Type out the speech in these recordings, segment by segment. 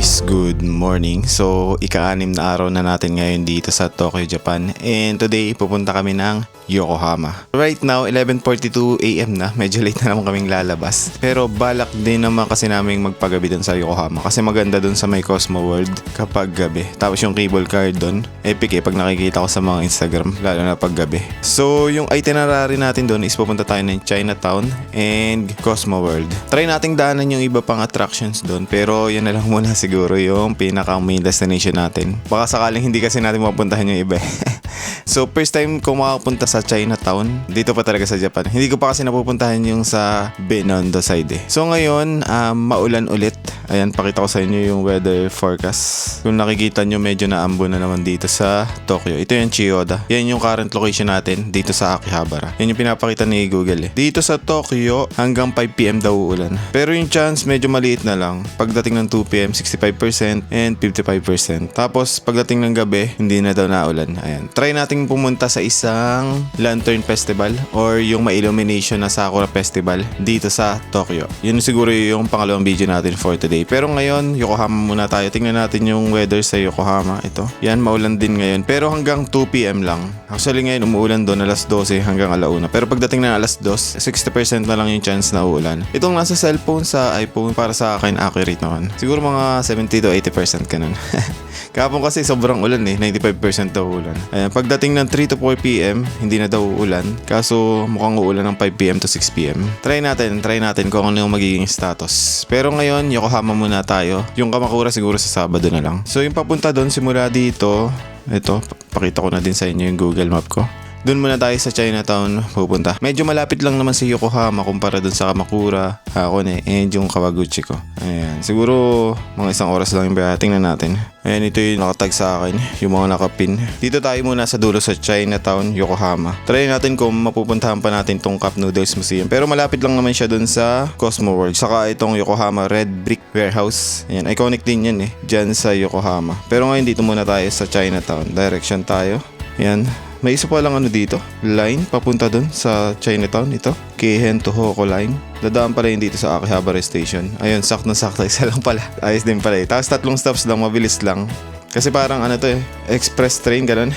guys, good morning. So, ika-6 na araw na natin ngayon dito sa Tokyo, Japan. And today, pupunta kami ng Yokohama. Right now, 11:42 AM na. Medyo late na naman kaming lalabas. Pero balak din naman kasi naming magpagabi dun sa Yokohama. Kasi maganda dun sa may Cosmo World kapag gabi. Tapos yung cable car dun, epic pag nakikita ko sa mga Instagram, lalo na pag gabi. So, yung itinerary natin dun is pupunta tayo ng Chinatown and Cosmo World. Try nating daanan yung iba pang attractions dun. Pero yan na lang muna siguro yung pinaka-main destination natin. Baka sakaling hindi kasi natin mapuntahan yung iba. So first time ko makapunta sa Chinatown, dito pa talaga sa Japan. Hindi ko pa kasi napupuntahan yung sa Binondo side eh. So ngayon, maulan ulit. Ayan, pakita ko sa inyo yung weather forecast. Kung nakikita nyo, medyo naambo na naman dito sa Tokyo. Ito yung Chiyoda. Yan yung current location natin dito sa Akihabara. Yan yung pinapakita ni Google eh. Dito sa Tokyo, hanggang 5 PM daw uulan. Pero yung chance medyo maliit na lang. Pagdating ng 2 PM, 65% and 55%. Tapos pagdating ng gabi, hindi na daw naulan. Ayan. Try nating pumunta sa isang Lantern Festival or yung ma-illumination na Sakura Festival dito sa Tokyo. Yun siguro yung pangalawang video natin for today. Pero ngayon, Yokohama muna tayo. Tingnan natin yung weather sa Yokohama. Ito. Yan, maulan din ngayon. Pero hanggang 2 PM lang. Actually ngayon, umuulan doon alas 12 hanggang alauna. Pero pagdating na alas 2, 60% na lang yung chance na uulan. Itong nasa cellphone sa iPhone, para sa akin, accurate naman. Siguro mga 70 to 80% ka nun. Kahapon kasi sobrang ulan eh. 95% daw ulan. Ayan, pagdating ng 3 to 4 PM, hindi na daw uulan. Kaso mukhang uulan ng 5 PM to 6 PM. Try natin kung ano yung magiging status. Pero ngayon, Yokohama muna tayo. Yung Kamakura siguro sa Sabado na lang. So yung papunta doon simula dito, ito, pakita ko na din sa inyo yung Google Map ko. Doon muna tayo sa Chinatown pupunta. Medyo malapit lang naman si Yokohama kumpara doon sa Kamakura, Hakone, and yung Kawaguchi ko. Ayan, siguro mga 1 oras lang yung biyahe. Tingnan natin. Ayan, ito yung nakatag sa akin, yung mga nakapin. Dito tayo muna sa dulo sa Chinatown, Yokohama. Try natin kung mapupuntahan pa natin tong Cup Noodles Museum. Pero malapit lang naman siya doon sa Cosmo World. Saka itong Yokohama Red Brick Warehouse. Ayan, iconic din yan eh, dyan sa Yokohama. Pero ngayon dito muna tayo sa Chinatown. Direction tayo. Ayan. May isa pa lang dito, line papunta dun sa Chinatown, ito, Keihen to Hoko line. Dadaan pala yun dito sa Akihabara Station. Ayun, sakto isa lang pala. Ayos din pala eh. Tapos 3 stops lang, mabilis lang. Kasi parang express train, ganun.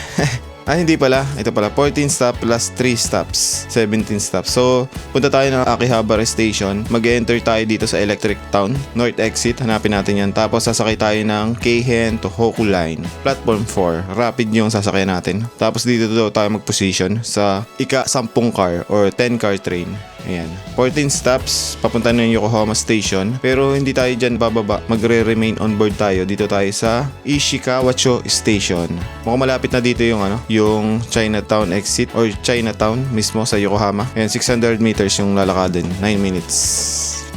Hindi pala. Ito pala, 14 stops plus 3 stops. 17 stops. So, punta tayo ng Akihabara Station. Mag-enter tayo dito sa Electric Town. North Exit. Hanapin natin yan. Tapos, sasakay tayo ng Keihen to Hoku Line. Platform 4. Rapid yung sasakyan natin. Tapos, dito tayo mag-position sa ika-10 car or 10 car train. Ayan. 14 stops, papunta na yung Yokohama Station. Pero hindi tayo dyan bababa. Magre-remain on board tayo. Dito tayo sa Ishikawacho Station. Mukhang malapit na dito yung Chinatown exit or Chinatown mismo sa Yokohama. Ayan, 600 meters yung lalakadin. 9 minutes.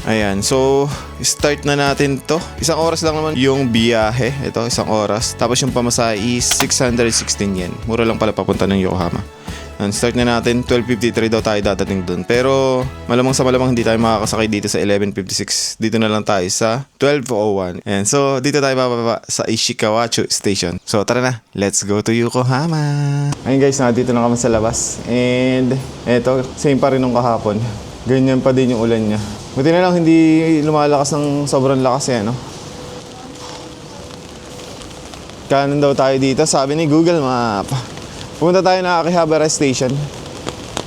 Ayan, so start na natin to. 1 oras lang naman yung biyahe. Ito, 1 oras. Tapos yung pamasahe is 616 yen. Mura lang pala papunta ng Yokohama. And start na natin, 12:53 daw tayo dadating dun. Pero malamang hindi tayo makakasakay dito sa 11:56. Dito na lang tayo sa 12:01. And so dito tayo bababa sa Ishikawacho Station. So tara na, let's go to Yokohama. Ayun guys, dito na kami sa labas. And eto, same pa rin nung kahapon. Ganyan pa din yung ulan niya. Buti na lang hindi lumalakas ng sobrang lakas no? Kanan daw tayo dito, sabi ni Google Map. Pumunta tayo na Akihabara Station.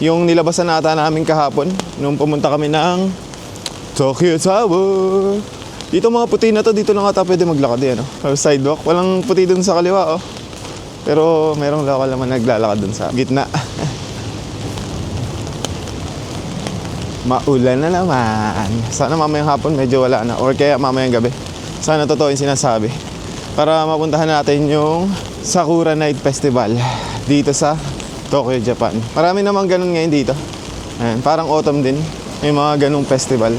Yung nilabasan nata namin kahapon nung pumunta kami ng Tokyo Tower. Dito mga puti na to, dito lang ata pwede maglakad sidewalk. Walang puti dun sa kaliwa Pero merong lokal naman naglalakad dun sa gitna. Maulan na naman. Sana mamayang hapon medyo wala na. Or kaya mamayang gabi. Sana totoo yung sinasabi. Para mapuntahan natin yung Sakura Night Festival dito sa Tokyo, Japan. Marami namang ganun ngayon dito. Ayan, parang autumn din. May mga ganung festival.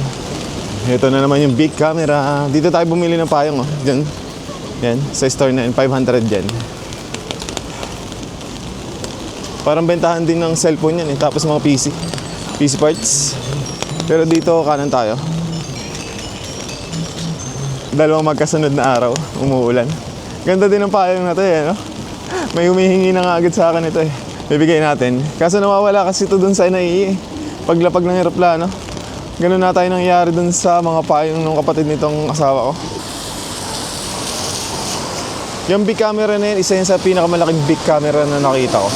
Ito na naman yung big camera. Dito tayo bumili ng payong Diyan. Yan, sa store na yun, 500 yen. Parang bentahan din ng cellphone yan Tapos mga PC parts. Pero dito kanan tayo. Dalawang magkasunod na araw, umuulan. Ganda din ng payong na to May humihingi na nga agad sa akin ito Bibigay natin. Kaso nawawala kasi ito dun sa NIE. Paglapag ng eroplano. Ganun na tayo nangyari dun sa mga payong ng kapatid nitong asawa ko. Yung big camera na yan, isa yan sa pinakamalaking big camera na nakita ko.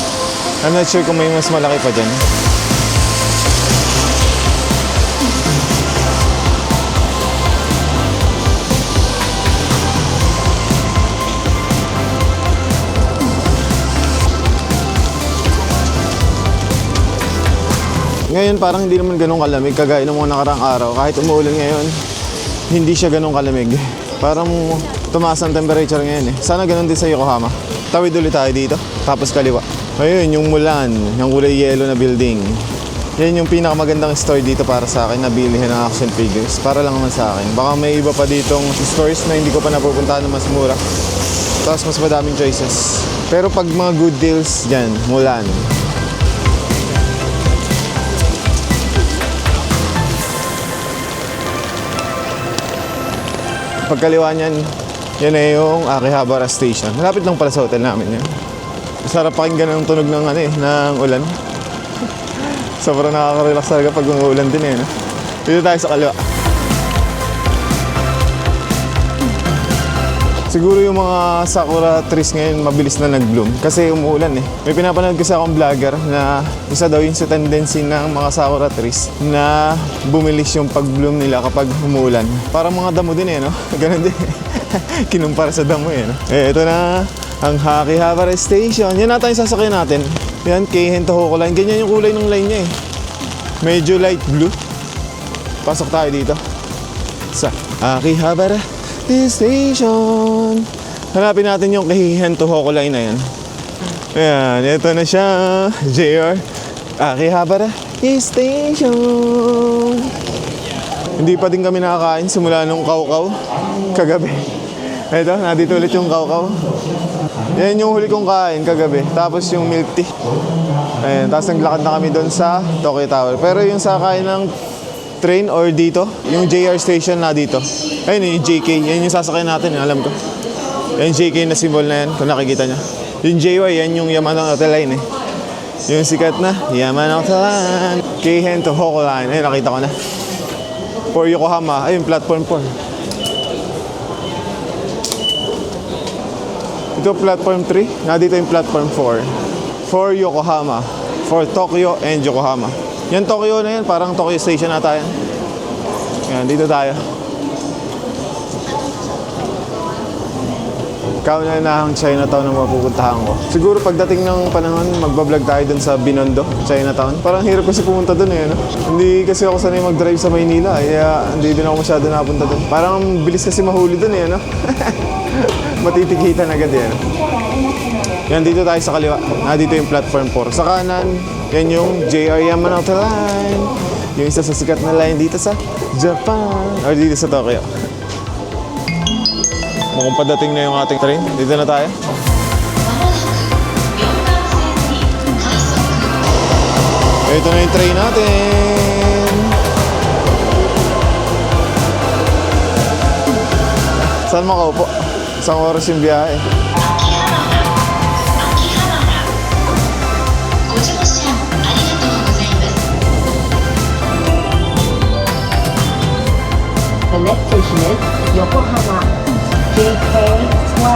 I'm not sure kung may mas malaki pa dyan. Ngayon parang hindi naman ganun kalamig kagaya ng mga nakaraang araw. Kahit umuulan ngayon, hindi siya ganun kalamig. Parang tumaas ang temperature ngayon eh. Sana ganun din sa Yokohama. Tawid ulit tayo dito, tapos kaliwa. Ayun, yung Mulan, yung kulay yellow na building. Yan yung pinakamagandang store dito para sa akin na bilihin ng action figures. Para lang naman sa akin. Baka may iba pa ditong stores na hindi ko pa napupuntahan na mas mura. Tapos mas madaming choices. Pero pag mga good deals dyan, Mulan. Pagkaliwa niyan, yan na yung Akihabara Station. Malapit lang pala sa hotel namin yan. Masarap pakinggan ang tunog ng, ng ulan. Sobrang nakaka-relax talaga pag umuulan din eh. No? Dito tayo sa kaliwa. Siguro yung mga sakura trees ngayon mabilis na nag-bloom kasi umuulan eh. May pinapanood kasi akong vlogger na isa daw yun sa tendency ng mga sakura trees na bumilis yung pag-bloom nila kapag umuulan. Parang mga damo din eh, no? Ganun din. Kinumpara sa damo eh, no? Eh, ito na ang Akihabara Station. Yan natin yung sasakyan natin. Yan, Keihin Tohoku Line. Ganyan yung kulay ng line niya eh. Medyo light blue. Pasok tayo dito sa Akihabara Station. Hanapin natin yung Keihin Tohoku Line na yan. Ayan, ito na siya. JR Akihabara Station. Hindi pa din kami nakakain simula nung kaukaw kagabi. Ito, nandito ulit yung kaukaw. Yan yung huli kong kain kagabi. Tapos yung milk tea. Ayan, tapos naglakad na kami doon sa Tokyo Tower. Pero yung sa kain ng train or dito, yung JR station na dito. Ayun yung JK, yan yung sasakyan natin, alam ko. Yan JK na symbol na yan, kung nakikita nyo. Yung JY, yan yung Yamanote Line eh. Yung sikat na Yamanote Line. Keihin Tohoku Line, ayun nakita ko na. For Yokohama, ayun platform 4. Ito platform 3, na dito yung platform 4. For Yokohama, for Tokyo and Yokohama. Yan Tokyo na yan, parang Tokyo Station na tayo. Yan, dito tayo. Kauna-unahang Chinatown ang mapupuntahan ko. Siguro pagdating ng panahon, magbablog tayo dun sa Binondo, Chinatown. Parang hirap kasi pumunta dun eh, no? Hindi kasi ako sanay mag-drive sa Maynila, kaya hindi din ako masyado napunta dun. Parang bilis kasi mahuli dun eh, no? Matitikitan agad yan. Yan, dito tayo sa kaliwa. Dito yung platform 4. Sa kanan, yan yung JR Yamanote Line. Yung isa sa sikat na line dito sa Japan. Or dito sa Tokyo. Mukhang padating na yung ating train. Dito na tayo. Ito na yung train natin. Saan makaupo? Isang oras yung biyahe. The next station is Yokohama JK12.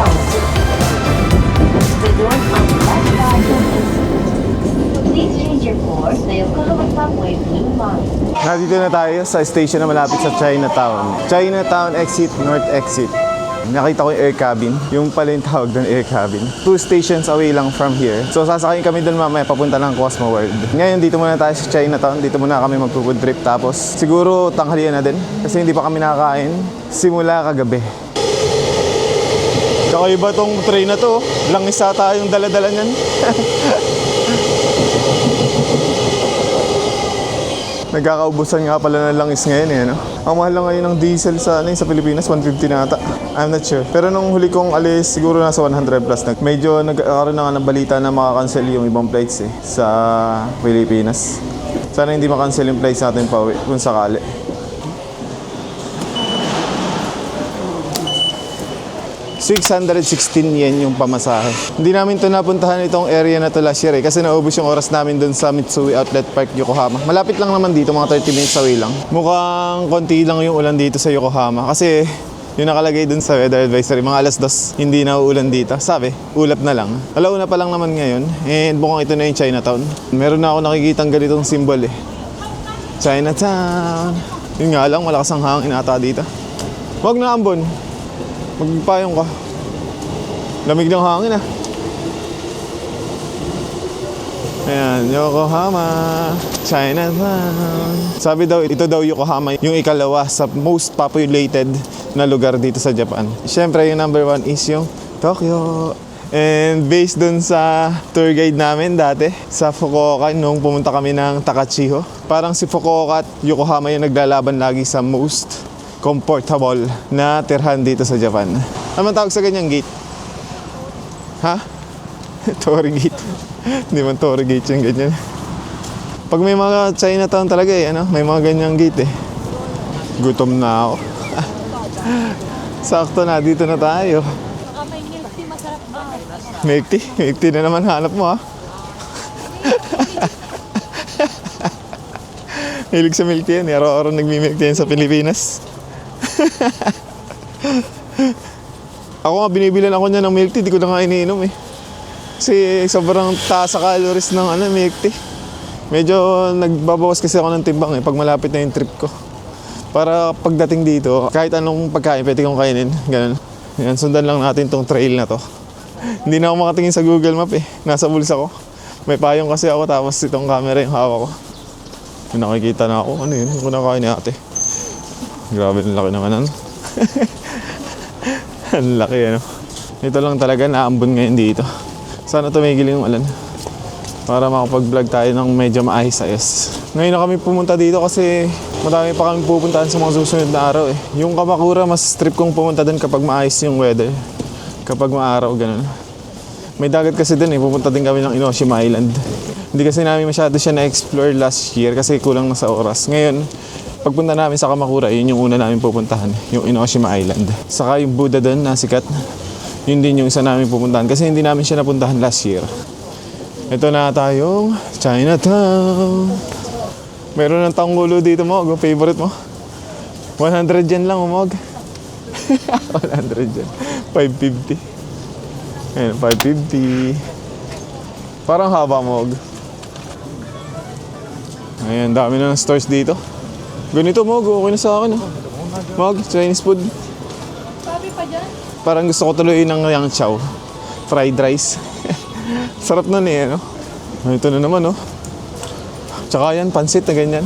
The doors on the left side will open. Please change your course to Yokohama Subway Blue Line. Nandito na tayo sa station na malapit sa Chinatown. Chinatown exit, North exit. Nakita ko yung air cabin. Yung pala yung tawag doon, air cabin. 2 stations away lang from here. So sasakayin kami doon mamaya papunta ng Cosmo World. Ngayon dito muna tayo sa Chinatown. Dito muna kami magpo-food trip. Tapos siguro tanghalian na din. Kasi hindi pa kami nakakain simula kagabi. Kakaiba tong train na to. Langis ata yung dala-dala niyan. Nagkakaubusan nga pala ng langis ngayon eh, no? Ang mahal lang ngayon ng diesel sa Pilipinas, 150 na ata. I'm not sure. Pero nung huli kong alis, siguro nasa 100 plus. Medyo nagkakaroon na nga ng balita na makakancel yung ibang flights eh, sa Pilipinas. Sana hindi makancel yung flights natin pa uwi, kung sakali. $616 yen yung pamasahe. Hindi namin ito napuntahan itong area na to last year eh, kasi naubos yung oras namin dun sa Mitsui Outlet Park, Yokohama. Malapit lang naman dito, mga 30 minutes away lang. Mukhang konti lang yung ulan dito sa Yokohama kasi Yung nakalagay dun sa weather advisory, mga alas 2, hindi na uulan dito. Sabi, ulap na lang. Alauna pa lang naman ngayon. And mukhang ito na yung Chinatown. Meron na ako nakikitang ganitong symbol eh. Chinatown. Yun nga lang, malakas ang hangin ata dito. Huwag na ambon. Magpayong ka. Lamig ng hangin ah. Ayan, Yokohama, Chinatown. Sabi daw, ito daw Yokohama, yung ikalawa sa most populated na lugar dito sa Japan. Siyempre, yung number 1 is yung Tokyo. And based dun sa tour guide namin dati sa Fukuoka nung pumunta kami ng Takachiho, parang si Fukuoka at Yokohama yung naglalaban lagi sa most comfortable na tirhan dito sa Japan. Ano man tawag sa ganyang gate? Ha? Torii gate. Hindi man Torii gate yung ganyan. Pag may mga Chinatown talaga eh, ano? May mga ganyang gate eh. Gutom na ako. Sakto na, dito na tayo. Baka may milk tea, masarap ba? Milk tea? Milk tea na naman hanap mo ha. Hilig sa milk tea yan. Araw-araw nagmi-milk tea yan sa Pilipinas. Ako nga, binibilan ako niya ng milk tea. Di ko na nga iniinom eh. Kasi sobrang taas sa calories ng milk tea. Medyo nagbabawas kasi ako ng timbang eh pag malapit na yung trip ko. Para pagdating dito, kahit anong pagkain pwede kong kainin. Ganun. Yan, sundan lang natin tong trail na to. Hindi na ako makatingin sa Google Map eh. Nasa bulsa ko. May payong kasi ako tapos itong camera yung hawak ko. May nakikita na ako. Ano yun? Yung kinakain ni ate. Grabe, ang laki naman ano. Ang laki ano. Ito lang talaga naambon ngayon dito. Sana tumigil yung ulan para makapag-vlog tayo ng medyo maayos-ayos. Ngayon na kami pumunta dito kasi madami pa kami pupuntahan sa mga susunod na araw eh. Yung Kamakura, mas trip kong pumunta din kapag maayos yung weather. Kapag maaraw, ganun. May dagat kasi din eh. Pupunta din kami ng Inoshima Island. Hindi kasi namin masyado siya na-explore last year kasi kulang na sa oras. Ngayon, pagpunta namin sa Kamakura, yun yung una namin pupuntahan. Yung Inoshima Island. Saka yung Buddha doon na sikat. Yun din yung isa namin pupuntahan kasi hindi namin siya napuntahan last year. Ito na tayong Chinatown. Meron ng tanggulo dito mo. Favorite mo? 100 yen lang umog. 100 yen. 550. Ayan, 550. Parang haba mog. Ayan, dami na ng stores dito. Ganito mog, okay na sa akin. Mog, Chinese food. Sabi pa dyan. Parang gusto ko tuloy ng yang chow. Fried rice. Sarap nun eh, ano? Ito na naman, oh. Tsaka yan, pansit na ganyan.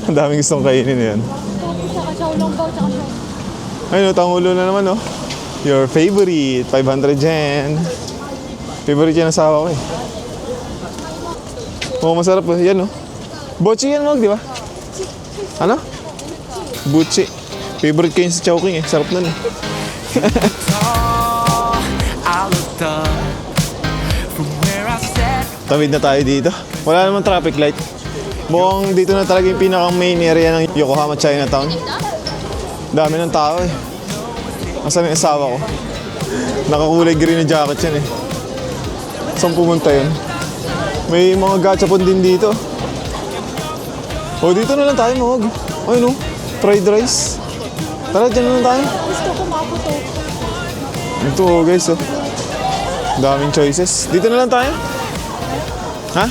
Ang daming gustong kainin yan. Tofu, tsaka chow long bao, tsaka chow. Ayun, tangulo na naman, oh. Your favorite, 500 yen. Favorite yan ang asawa ko eh. Oh, masarap oh. Yan, oh. Bochi yan, Mog, di ba? Ano? Buchi. Favorite ko yun sa Chowking eh. Sarap nun eh. Tawid na tayo dito. Wala namang traffic light. Mukhang dito na talaga yung pinakang main area ng Yokohama Chinatown. Dami ng tao eh. Asan yung asawa ko? Nakakulay green na jacket yan eh. Saan pumunta yun? May mga gachapon din dito. O dito na lang tayo Mog. Ayun o, fried rice. Tara, dyan na lang tayo. Gusto ko maputo. Ito oh, guys oh. Daming choices. Dito na lang tayo. Ha?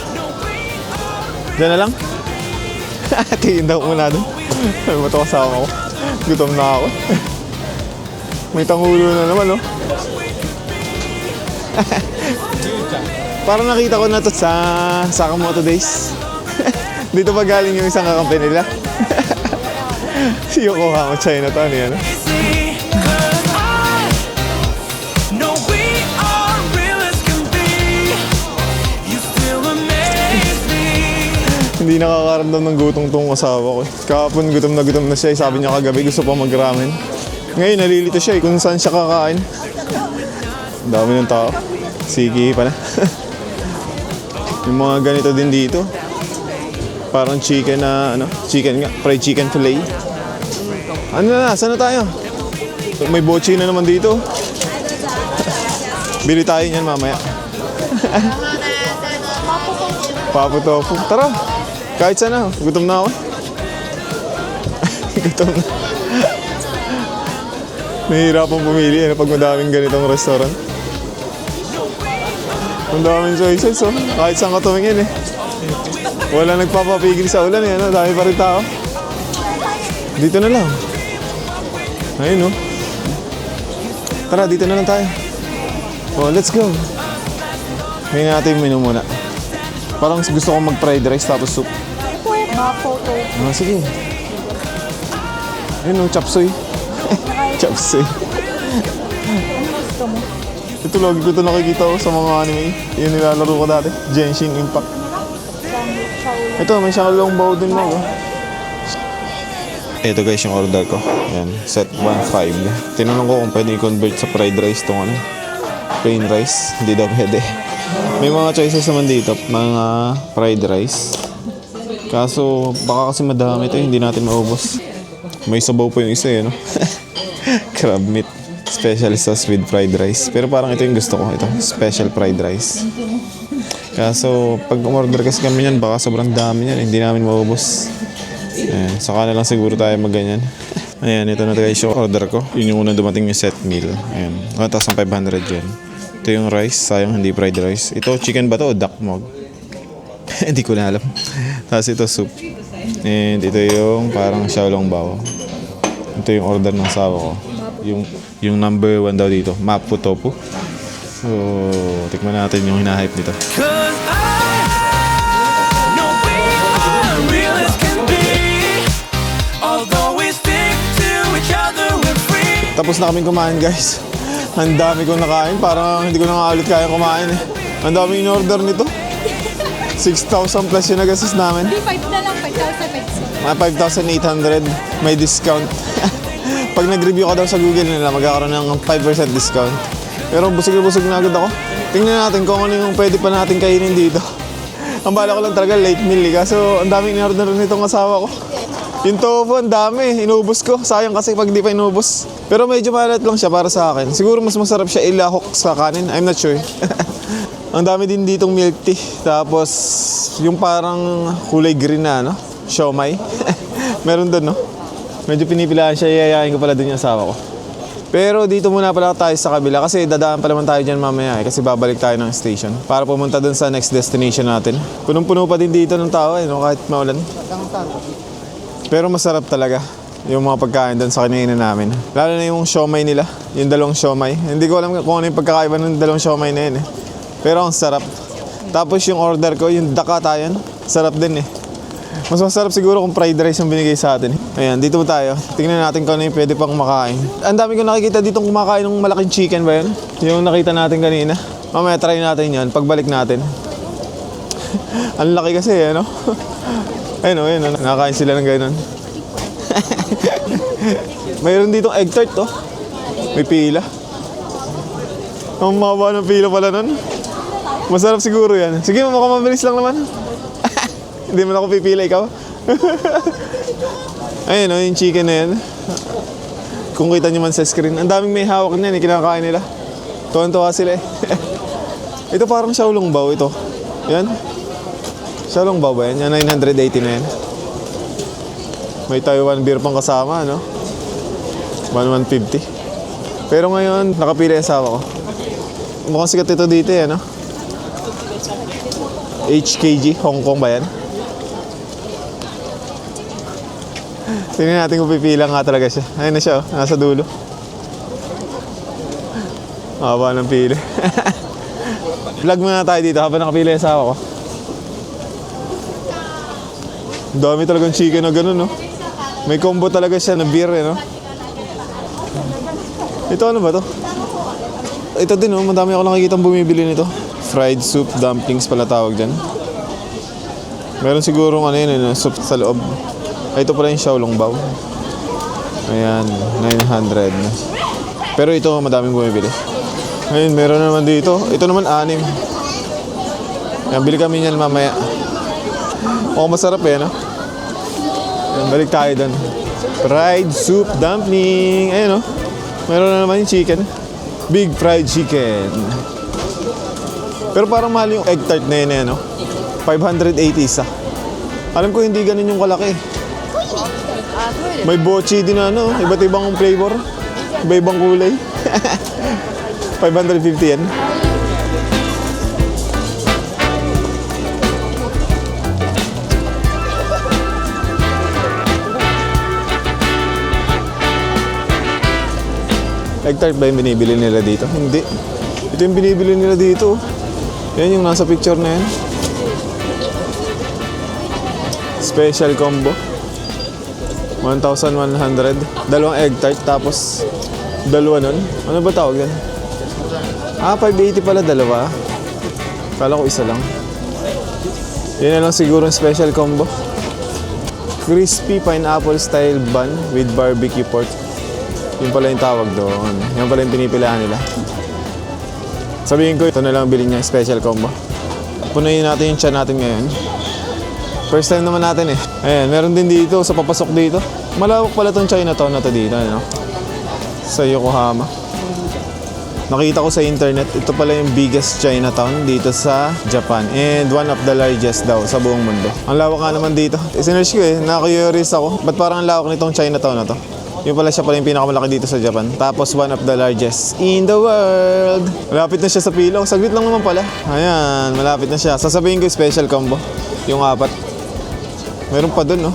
Diyan na lang? Tingin daw muna doon. Ano ba ito kasama ko? Gutom na ako. May tangulo na naman oh. Parang nakita ko na to sa Sakamoto Days. Dito pa galing yung isang kakampi nila. Si Yokohama Chinatown yan. Hindi nakakaramdam ng gutom tong asawa ko. Kahapon gutom na siya. Sabi niya kagabi gusto pa mag-ramen. Ngayon nalilito siya kung saan siya kakain. Dami ng tao. Sige pala. Yung mga ganito din dito. Parang chicken na, chicken nga, fried chicken fillet. Ano na, saan na tayo? May bochi na naman dito. Bili tayo niyan mamaya. Papo tofu. Tara, kahit saan na, gutom na ako. Gutom na. Nahihirapan pumili pag madaming ganitong restaurant. Ang daming choices oh. Kahit saan ka tumingin Wala nagpapapigil sa ulan Dami pa rin tao. Dito na lang. Ayun Tara, dito na lang tayo. Oh, let's go. Ngayon natin yung menu muna. Parang gusto kong mag-fried rice tapos soup. Mga photo. Sige. Ayun chop suey. Chop suey. Gusto mo? Ito lagi ko ito nakikita sa mga anime. Yung nilalaro ko dati. Genshin Impact. Ito, may Xiaolong Bao din mo. Ito guys yung order ko. Ayan, set 1.5. Tinanong ko kung pwede i-convert sa fried rice itong plain rice. Hindi daw pwede. May mga choices naman dito. Mga fried rice. Kaso baka kasi madami ito hindi natin maubos. May sabaw po yung isa Crab meat. Special sauce with fried rice. Pero parang ito yung gusto ko. Ito, special fried rice. Kaso pag umorder kasi kami yan, baka sobrang dami yan. Hindi namin maubos. Ayan, saka na lang siguro tayo magganyan. Ayan, ito na guys yung order ko. Yun yung unang dumating yung set meal. Ayan, 1,500 yan. Ito yung rice, sayang hindi fried rice. Ito, chicken ba to o duck mog? Hindi ko na alam. Tapos ito soup. And ito yung parang Xiaolong Bao. Ito yung order ng asawa ko. Yung number 1 daw dito, Mapo Tofu. So, tikman natin yung hinahype nito. Tapos na kaming kumain guys. Ang dami kong nakain. Parang hindi ko na nga ulit kaya kumain Ang dami in-order nito. 6,000 plus yung nagastos namin. Hindi, 5 na lang. 5,000 Mga 5,800. May discount. Pag nag-review ka daw sa Google nila, magkakaroon ng 5% discount. Pero busog na busog na agad ako. Tingnan natin kung ano yung pwede pa natin kainin dito. Ang bala ko lang talaga late meal Kaso ang daming in-order nitong asawa ko. Yung tofu, ang dami. Inubos ko. Sayang kasi pag di pa inubos. Pero medyo malat lang siya para sa akin. Siguro mas masarap siya ilahok sa kanin. I'm not sure. Ang dami din ditong milk tea. Tapos, yung parang kulay green na, siomai. Meron doon, Medyo pinipilaan siya. Iyayain ko pala din yung asawa ko. Pero dito muna pala tayo sa kabila. Kasi dadaan pa naman tayo dyan mamaya Kasi babalik tayo ng station. Para pumunta dun sa next destination natin. Punong-puno pa din dito ng tao, kahit maulan. Pero masarap talaga yung mga pagkain doon sa kinainan namin. Lalo na yung siomai nila, yung dalawang siomai. Hindi ko alam kung ano yung pagkakaiba ng dalawang siomai na yun Pero ang sarap. Tapos yung order ko, yung dakata yun, sarap din Mas masarap siguro kung fried rice yung binigay sa atin Ayan, dito tayo. Tingnan natin kung ano yung pwede pang makain. Ang dami ko nakikita ditong kumakain ng malaking chicken ba yun? Yung nakita natin kanina. Mamaya try natin yan, pagbalik natin. Ang laki kasi Ayun, nakakain sila ng gano'n. Mayroon ditong egg tart, May pila. Ang maba ng pila pala nun. Masarap siguro yan. Sige, mabilis lang naman. Hindi man ako pipila, ikaw. Ayun, yung chicken na yan. Kung kita nyo man sa screen. Ang daming may hawak niyan, kinakain nila. Tuwan-tuwa sila Ito parang Xiaolong Bao ito. Yan. Xiaolong Bao ba yan? Yan 980 na yan. May Taiwan beer pang kasama, 150. Pero ngayon, nakapila yung asawa ko. Mukhang sikat ito dito, HKG, Hong Kong ba yan? Tingnan natin kung pipila nga talaga siya. Ayun na siya, nasa dulo. Haba ng pila. Vlog muna tayo dito habang nakapila yung asawa ko. Dami talagang chicken na gano'n, May combo talaga siya na beer, Ito ano ba to? Ito din, madami ako nakikitang bumibili nito. Fried soup, dumplings pala tawag dyan. Meron siguro soup sa loob. Ito pala yung Xiaolong Bao. Ayan, 900. Pero ito, madaming bumibili. Ayun, meron naman dito. Ito naman, 6. Ayan, bili kami niyan mamaya. Masarap Ayan, balik tayo doon. Fried soup dumpling. Ayun, meron na naman yung chicken. Big fried chicken. Pero parang mahal yung egg tart na yun, 580 isa. Alam ko hindi ganun yung kalaki. May bochi din iba't ibang flavor. Iba-ibang kulay. 550 yan. Egg tart ba yung binibili nila dito? Hindi. Ito yung binibili nila dito. Yan yung nasa picture na yan. Special combo. 1,100. Dalawang egg tart tapos dalawa nun. Ano ba tawag yan? 580 pala dalawa. Kala ko isa lang. Yan na lang siguro yung special combo. Crispy pineapple style bun with barbecue pork. Yun pala yung tawag doon. Yan pala yung pinipilahan nila. Sabihin ko, ito na lang bilhin niya, special combo. Punuin natin yung tiyan natin ngayon. First time naman natin eh. Ayan, meron din dito sa papasok dito. Malawak pala tong Chinatown na to dito, ano? Sa Yokohama. Nakita ko sa internet, ito pala yung biggest Chinatown dito sa Japan. And one of the largest daw sa buong mundo. Ang lawak nga naman dito. Sinerge ko eh, na-curious ako. Ba't parang ang lawak nitong Chinatown na to? Yung pala siya pala yung pinakamalaki dito sa Japan. Tapos one of the largest in the world. Malapit na siya sa pilong. Saglit lang naman pala. Ayan, malapit na siya. Sasabihin ko yung special combo. Yung 4. Meron pa dun, no?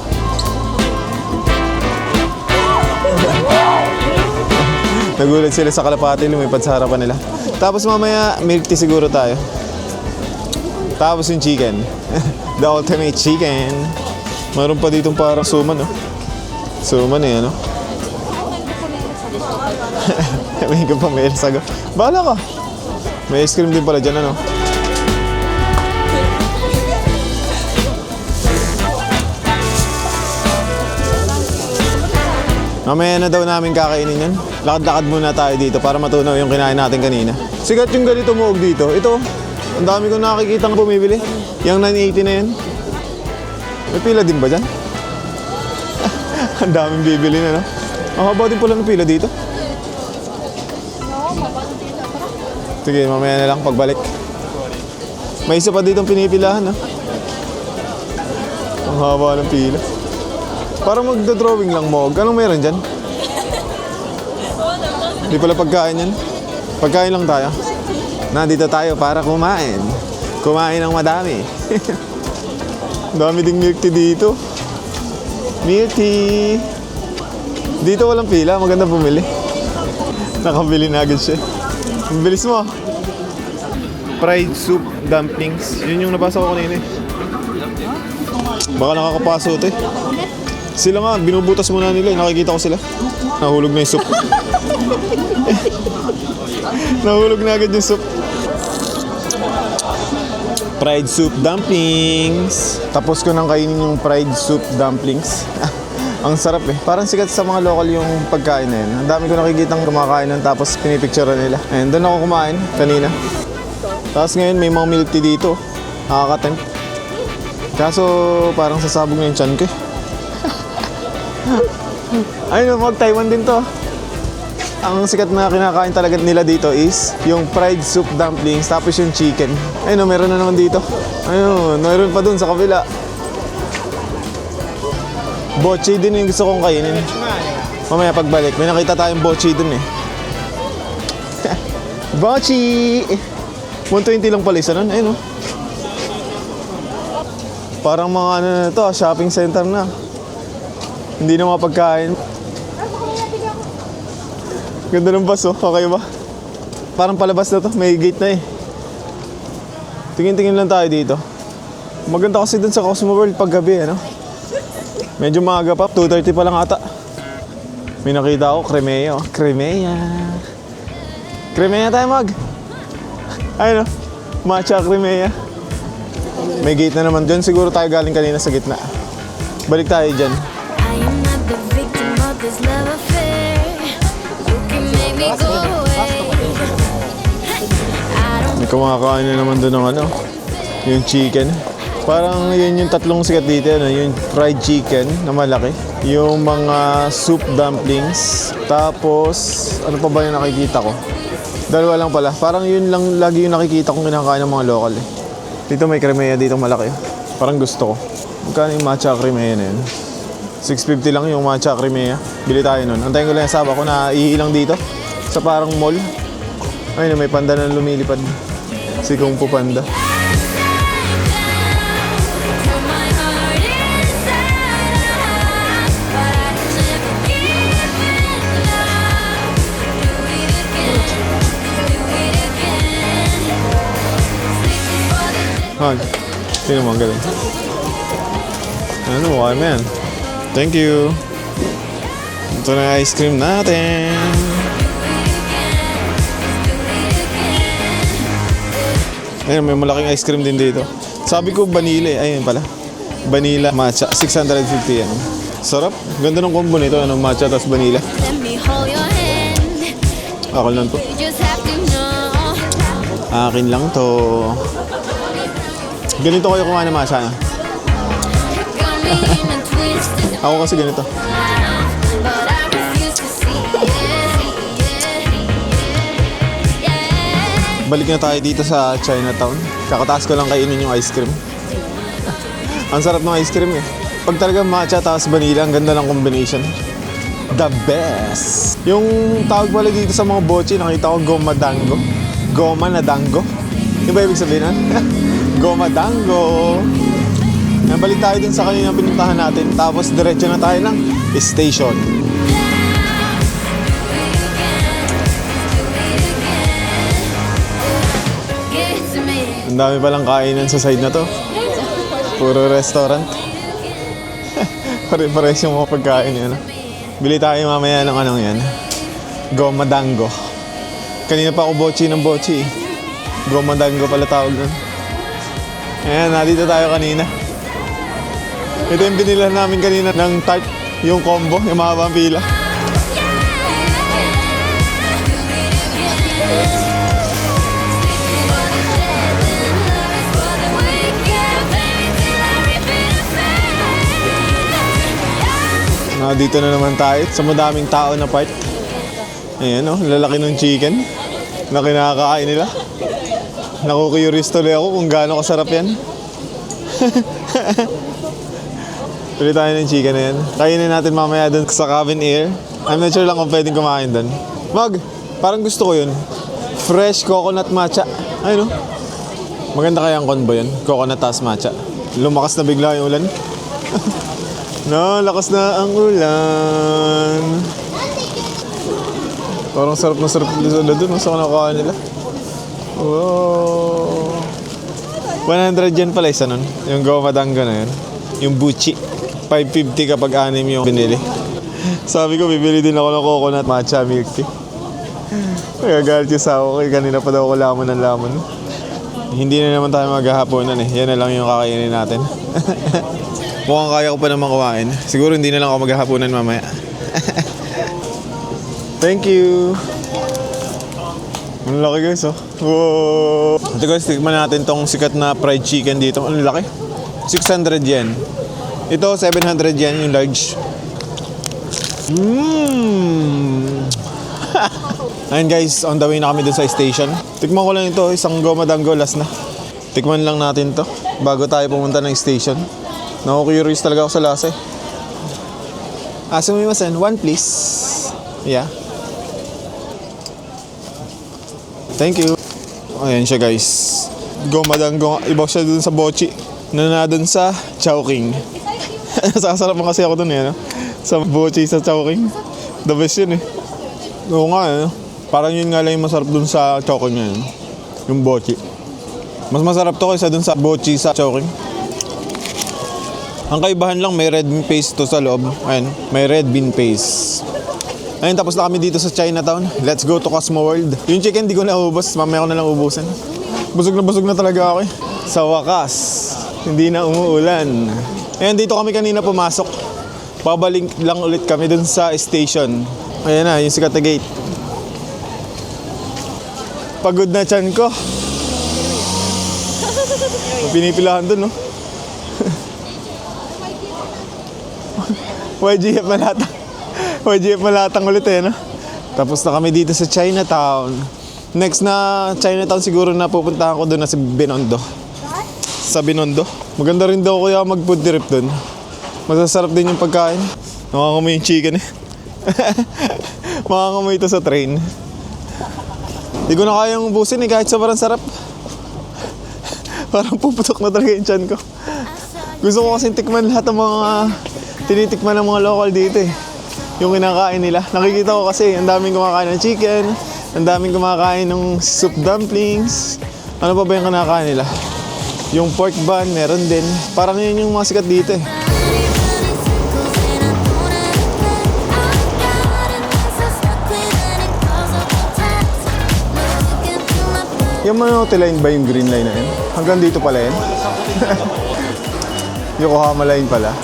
Nagulat sila sa kalapati, lumipad sa harapan nila. Tapos mamaya, milk tea siguro tayo. Tapos yung chicken. The ultimate chicken. Meron pa ditong parang suman, no? Suman eh, ano? May ka pa, may sago. Bahala ka. May ice cream din pala dyan, ano? Mamaya na daw namin kakainin yan. Lakad-lakad muna tayo dito para matunaw yung kinain natin kanina. Sigat yung ganito muog dito. Ito, ang dami kong nakikita ng bumibili. Yung 980 na yan. May pila din ba dyan? Ang daming bibili na, no? Ang haba din pala ng pila dito. Sige, mamaya na lang pagbalik. May isa pa ditong pinipilahan, no? Ang haba ng pila. Parang magda-drawing lang mo. Anong meron dyan? Hindi pala pagkain yan. Pagkain lang tayo. Nandito tayo para kumain. Kumain ng madami. Dami ding milk tea dito. Milk tea. Dito walang pila. Maganda bumili. Nakabili na agad siya. Ang bilis mo. Fried soup dumplings. Yun yung nabasa ko kanina eh. Baka nakakapaso ito eh. Sila nga, binubutas muna nila eh. Nakikita ko sila. Nahulog na yung soup. Nahulog na agad yung soup. Fried soup dumplings. Tapos ko nang kainin yung fried soup dumplings. Ang sarap eh. Parang sikat sa mga local yung pagkain na yun. Ang dami ko nakikitang kumakain nun tapos pinipicturean nila. Ayun, doon ako kumain kanina. Tapos ngayon may mga milk tea dito. Nakakatempt. Kaso parang sasabog na yung tiyan ko eh. Ayun, mag-Taiwan din to. Ang sikat na kinakain talaga nila dito is yung fried soup dumplings tapos yung chicken. Ayun, meron na naman dito. Ayun, meron pa dun sa kabila. Bochi din yung gusto kong kainin. Mamaya pagbalik, may nakita tayong bochi dun eh. Bochi! 120 lang pala isa nun. Ayun oh. Parang mga ano na to, shopping center na. Hindi na mapagkain. Ganda ng bus oh, okay ba? Parang palabas na to, may gate na eh. Tingin-tingin lang tayo dito. Maganda kasi dun sa Cosmo World pag gabi, ano? Medyo maaga pa, 2:30 pa lang ata. May nakita ako, Cremea oh. Cremea. Cremea tayo mag. Ayun oh, matcha Cremea. May gate na naman dyan, siguro tayo galing kanina sa gitna. Balik tayo dyan. I am not the victim of this love affair. You can make me go away. I don't May kumakain na naman doon ng ano, yung chicken. Parang yun yung tatlong sikat dito, ano, yung fried chicken na malaki. Yung mga soup dumplings. Tapos, ano pa ba yung nakikita ko? Dalawa lang pala. Parang yun lang lagi yung nakikita kong kinakain ng mga local eh. Dito may Cremea dito malaki. Parang gusto ko. Magkano yung matcha Cremea na yun? 650 lang yung matcha Crimea. Bili tayo nun. Antayin ko lang yung asawa ko na iilang dito sa parang mall. Ayun, may panda na lumilipad. Si Kung Fu Panda. Till my heart inside, but I can never give in love. Do it again, do it again. Sleeping for the day. Hag. Sino mo, ang galing. Ano, okay man. Thank you. Ito na ice cream natin. Ayun, may malaking ice cream din dito. Sabi ko vanilla eh. Ayun pala. Vanilla matcha. 650 yan. Sarap. Ganda ng combo nito. Anong matcha tas vanilla. Let me hold your hand. Ako lang to. You just have to know. Akin lang to. Ganito kayo kumain ng matcha. Got me in a twisted Ako kasi ganito. but I refuse to see it. Yeah. Balik na tayo dito sa Chinatown. Kakataas ko lang kainin yung ice cream. Ang sarap ng ice cream eh. Pag talaga matcha tapos vanilla, ang ganda ng combination. The best! Yung tawag pala dito sa mga bochi, nakita ko goma dango. Goma na dango. Yung ba ibig sabihin nun? Goma dango. Nabalik tayo dun sa kanina pinuntahan natin. Tapos diretso na tayo ng station. Get to me. Ang dami palang kainan sa side na to. Puro restaurant. Pare-pares yung mga pagkain yan. Bili tayo mamaya ng anong yan. Goma dango. Kanina pa ako bochi ng bochi. Goma dango pala tawag nun. Ayan, nandito tayo kanina. Ito yung binila namin kanina ng tart. Yung combo, yung mahabang pila. Dito na naman tayo sa madaming tao na part. Ayan oh, lalaki ng chicken na kinakain nila. Naku-curious tuloy ako kung gaano kasarap yan. Pili tayo ng chicken na yan. Kainin natin mamaya dun sa Cabin Air. I'm not sure lang kung pwedeng kumain dun. Mag, parang gusto ko yun. Fresh coconut matcha. Ayun oh. Maganda kaya ang combo yun. Coconut tas matcha. Lumakas na bigla yung ulan. No, lakas na ang ulan. Parang sarap na sarap nila doon sa kinakain nila. Wow. 100 yen pala isa nun. Yung goma dango na yun. Yung buchi. 550 kapag anim yung binili. Sabi ko, bibili din ako ng coconut matcha milk tea. Nagagalit yung sawa ko. Kanina pa daw ako lamon ng lamon. Hindi na naman tayo maghahaponan eh. Yan na lang yung kakainin natin. Mukhang kaya ko pa naman kumain. Siguro hindi na lang ako maghahaponan mamaya. Thank you! Ang laki guys oh. Wow! Ito guys, tikman natin tong sikat na fried chicken dito. Ang laki. 600 yen. Ito, 700 yen yung large. Ayun guys, on the way na kami dun sa station. Tikman ko lang ito, isang goma dango, last na. Tikman lang natin to bago tayo pumunta ng station. Naku-curious talaga ako sa lasa eh. Sumimasen, one please. Yeah. Thank you. Ayan siya guys. Goma dango, iba siya dun sa bochi. Na dun sa Chowking. Sasarapan kasi ako dun eh, no? Sa bochi sa Chowking. The best yun eh. Oo nga eh. Parang yun nga lang yung masarap dun sa Chowking ngayon. Yung bochi. Mas masarap to kaysa dun sa bochi sa Chowking. Ang kaibahan lang, may red bean paste to sa loob. Ayun, may red bean paste. Ayun, tapos na kami dito sa Chinatown. Let's go to Cosmo World. Yung chicken, di ko na ubos. Mamaya ko na lang ubusin. Busog na talaga ako eh. Sa wakas, hindi na umuulan. Ayun, dito kami kanina pumasok. Pabalik lang ulit kami dun sa station. Ayan na, yung sikat na gate. Pagod na tiyan ko. Pinipilahan dun, no? YGF Malatang. YGF Malatang ulit eh, no? Tapos na kami dito sa Chinatown. Next na Chinatown siguro na pupuntahan ko doon na si Binondo. Sa Binondo. Maganda rin daw kaya mag-food trip doon. Masasarap din yung pagkain. Nakakamay yung chicken eh. Makakamay ito sa train. Di ko na kayang ubusin eh kahit sobrang sarap. Parang puputok na talaga yung tiyan ko. Gusto ko kasi tikman lahat ng mga tinitikman ng mga local dito eh. Yung kinakain nila. Nakikita ko kasi ang daming kumakain ng chicken, ang daming kumakain ng soup dumplings. Ano pa ba yung kinakain nila? Yung pork bun, meron din. Parang yun yung mga sikat dito eh. Yung Manote line ba yung green line na yun? Hanggang dito pala yun? Yokohama line pala.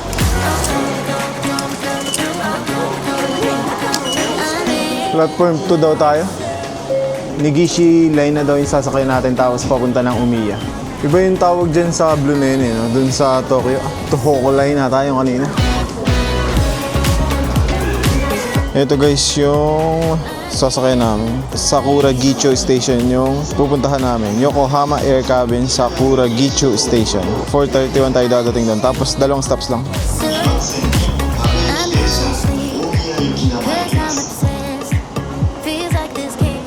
Platform 2 daw tayo. Nigishi line na daw yung sasakay natin tapos papunta ng Umiya. Iba yung tawag dyan sa blue na yun eh, no? Dun sa Tokyo. Tohoku line na tayo kanina. Ito guys yung sasakay namin. Sakura Gicho Station yung pupuntahan namin. Yokohama Air Cabin, Sakura Gicho Station. 4:31 tayo dadating doon. Tapos dalawang stops lang.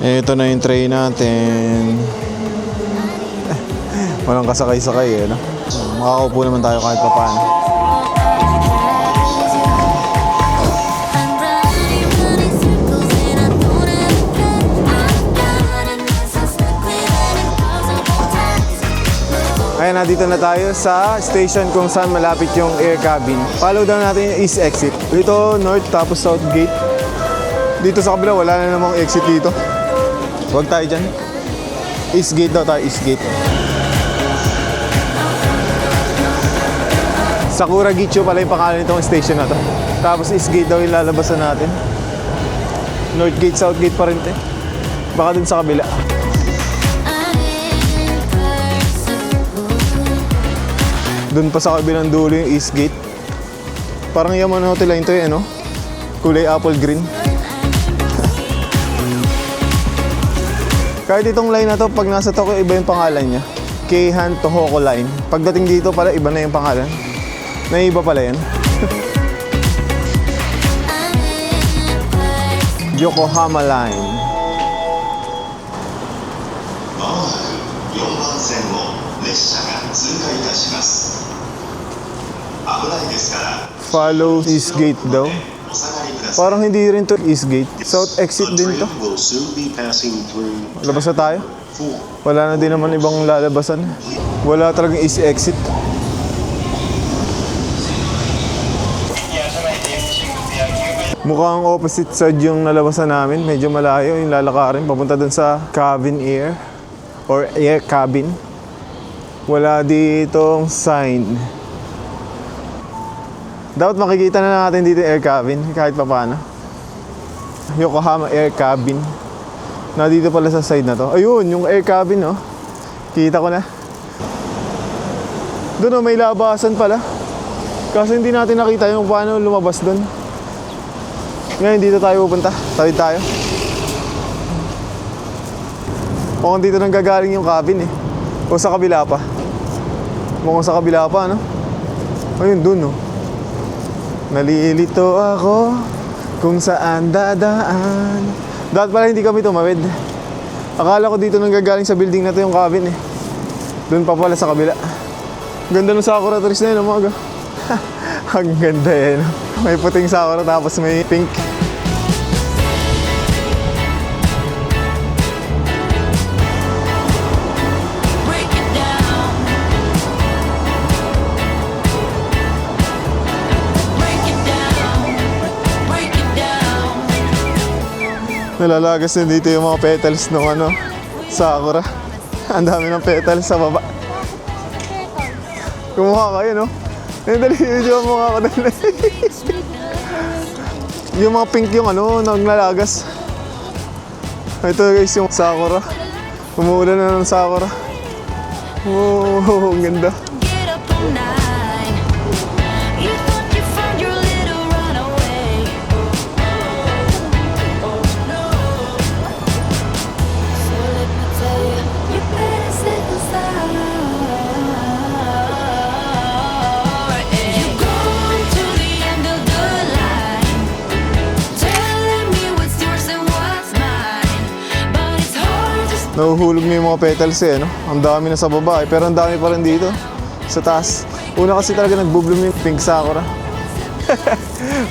Ito na yung train natin. Walang kasakay-sakay eh, no? Makakaupo naman tayo kahit pa paano. Ayan, nandito na tayo sa station kung saan malapit yung air cabin. Follow down natin yung east exit. Dito, north, tapos south gate. Dito sa kabila, wala na namang exit dito. Huwag tayo dyan. East gate daw tayo, east gate. Sakura Gicho pala yung pangalan nitong station na to. Tapos east gate daw yung lalabasan natin. North gate, south gate pa rin ito. Baka dun sa kabila. Doon pa sa kabilang dulo yung east gate. Parang Yamanote line to eh, no? Kulay apple green. Kahit itong line na to, pag nasa Tokyo, iba yung pangalan niya. Keihan Tohoku Line. Pagdating dito pala, iba na yung pangalan. Naiba pala yan. Yokohama Line. Follow east gate daw. Parang hindi rin to east gate. South exit din to. Labas na tayo. Wala na din naman ibang lalabasan. Wala talagang east exit. Mukhang opposite side yung nalabasan namin. Medyo malayo yung lalakarin. Papunta dun sa cabin air. Or air cabin. Wala ditong sign. Dapat makikita na natin dito yung air cabin kahit pa paano. Yokohama Air Cabin. Nandito pala sa side na to. Ayun, yung air cabin, oh. Kita ko na. Doon, oh, may labasan pala. Kasi hindi natin nakita yung paano lumabas doon. Ngayon, dito tayo pupunta. Tawid tayo. Mukhang dito nang gagaling yung cabin, eh. O sa kabila pa. Mukhang sa kabila pa, no? Ayun, doon, oh. Nalilito ako kung saan dadaan. Dapat pala hindi kami tumawid. Akala ko dito nang gagaling sa building na to yung cabin eh. Doon pa pala sa kabila. Ganda ng sakura trees na yun, umaga. Ang ganda yan. May puting sakura tapos may pink. Nalalagas na dito yung mga petals ng ano, sakura. Ang dami ng petals sa baba. Kumuha kayo, no? Dali, yung mukha ko dali. Yung mga pink yung ano, naglalagas. Ito guys, yung sakura. Umuulan na ng sakura. Oh, ang ganda. Get up all night. You thought you found your little runaway. So let me tell you, you better step aside. You're going to Nahuhulog na yung mga petals eh, no? Ang dami na sa baba eh, pero ang dami pa rin dito. Sa taas. Una kasi talaga nag-bloom yung pink sakura.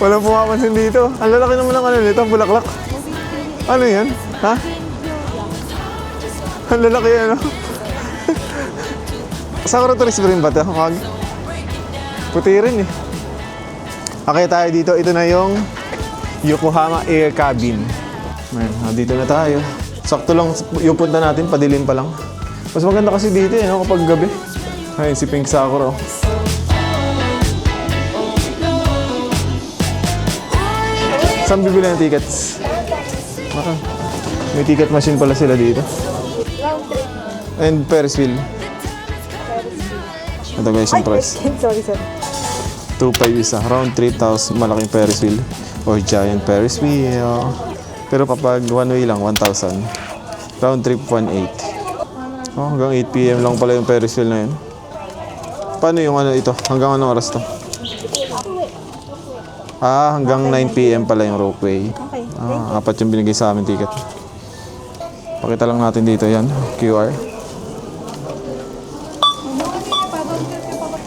Walang pumapansin dito. Ang lalaki naman ng ano nito, bulaklak. Ano yan? Ha? Ang lalaki ano? Sakura tourist ba rin ba ito? Puti rin eh. Okay tayo dito. Ito na yung Yokohama Air Cabin. Man, dito na tayo. Sakto lang yung punta natin, padilim pa lang. Mas maganda kasi dito eh, no? Kapag gabi. Ayun, si Pink Sakura. Oh. Saan bibili ng tickets? Maka. May ticket machine pala sila dito. And Ferris wheel. Ito guys yung price. Sorry. 2.5 isa. Round 3,000 malaking Ferris wheel. Or giant Ferris wheel. Pero kapag one way lang, 1,000. Round trip 1.8. Oh, hanggang 8 PM lang pala yung Ferris wheel na yun. Paano yung ano ito? Hanggang anong oras to? Hanggang 9 PM pala yung ropeway. Okay. Apat yung binigay sa amin ticket. Pakita lang natin dito yan, QR.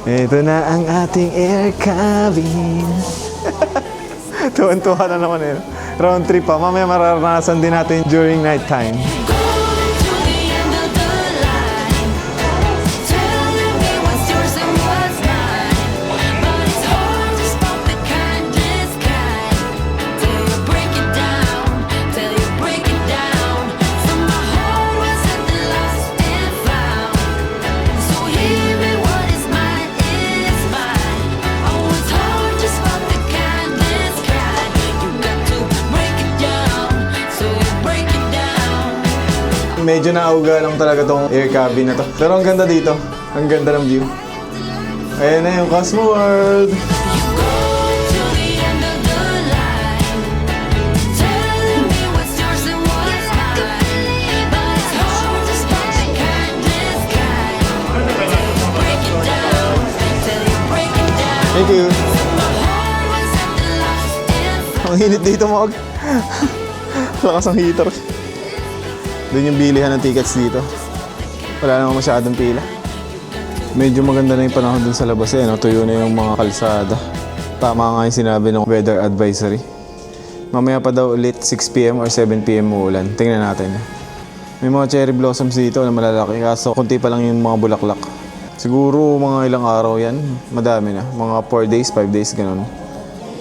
Ito na ang ating air cabin. Tuwan-tuwa na naman yun. Round trip pa. Mamaya mararanasan din natin during night time. Medyo naauga lang talaga tong air cabin na to. Pero ang ganda dito. Ang ganda ng view. Ayan na yung Cosmo World. Thank you. Ang init dito, Mog. Lakas ang heater. Doon yung bilihan ng tickets dito. Wala naman masyadong pila. Medyo maganda na yung panahon dun sa labas eh, no? Tuyo na yung mga kalsada. Tama nga yung sinabi ng weather advisory. Mamaya pa daw ulit 6 PM or 7 PM uulan. Tingnan natin. May mga cherry blossoms dito na malalaki, kaso kunti pa lang yung mga bulaklak. Siguro mga ilang araw yan. Madami na. Mga 4 days, 5 days, ganun.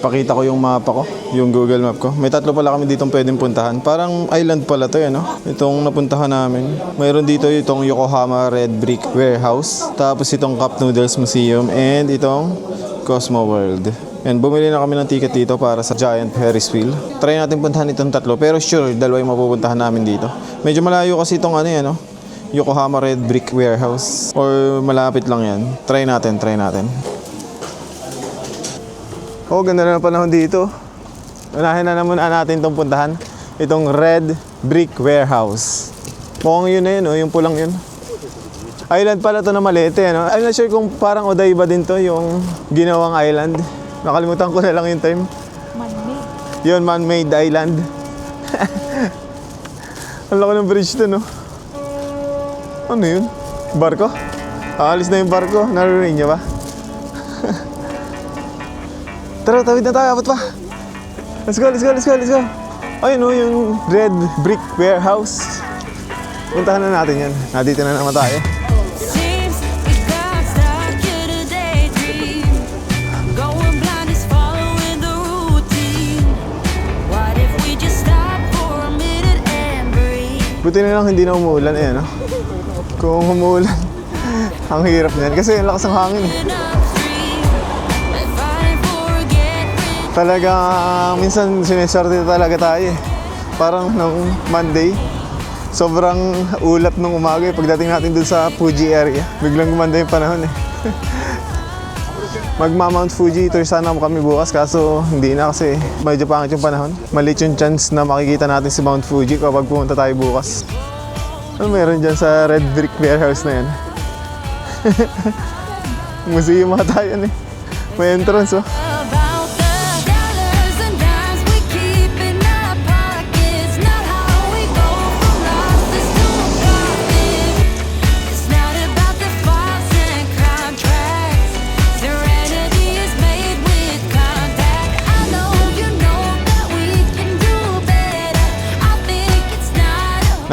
Pakita ko yung mapa ko, yung Google Map ko. May tatlo pala kami ditong pwedeng puntahan. Parang island pala to, no? Itong napuntahan namin. Mayroon dito itong Yokohama Red Brick Warehouse. Tapos itong Cup Noodles Museum. And itong Cosmo World. And bumili na kami ng ticket dito para sa Giant Ferris Wheel. Try natin puntahan itong tatlo. Pero sure, dalawa yung mapupuntahan namin dito. Medyo malayo kasi itong ano yan, no? Yokohama Red Brick Warehouse. Or malapit lang yan. Try natin. Oh, ganda na ng panahon dito. Unahin na naman natin itong puntahan. Itong Red Brick Warehouse. Mukhang yun na yun, oh, yung pulang yun. Island pala ito na maliit eh, no? I'm not sure kung parang Odaiba din to, yung ginawang island. Nakalimutan ko na lang yung term. Man-made. Yun, man-made island. Ang laki ng bridge to, no? Ano yun? Barko? Aalis na yung barko. Naririnig niya ba? Tara, tawid na tayo. Abot pa. Let's go. Ayun o, yung Red Brick Warehouse. Puntahan na natin yan. Nandito na naman tayo. Seems we got stuck in a daydream. Going blind is following the routine. What if we just stop for a minute and breathe? Buti na lang hindi na umuulan eh, no? Kung umuulan, ang hirap niyan. Kasi ang lakas ng hangin eh. Talaga, minsan sineswerte talaga tayo eh. Parang nung Monday, sobrang ulap nung umaga eh. Pagdating natin dun sa Fuji area, biglang gumanda yung panahon eh. Magma-Mount Fuji tour sana kami bukas, kaso hindi na kasi medyo pangit yung panahon. Maliit yung chance na makikita natin si Mount Fuji kapag pumunta tayo bukas. Ano meron dyan sa Red Brick Warehouse na yan? Museum mga tayo eh. May entrance oh. About the dollars and dimes we keep in our pockets, not how we go from losses to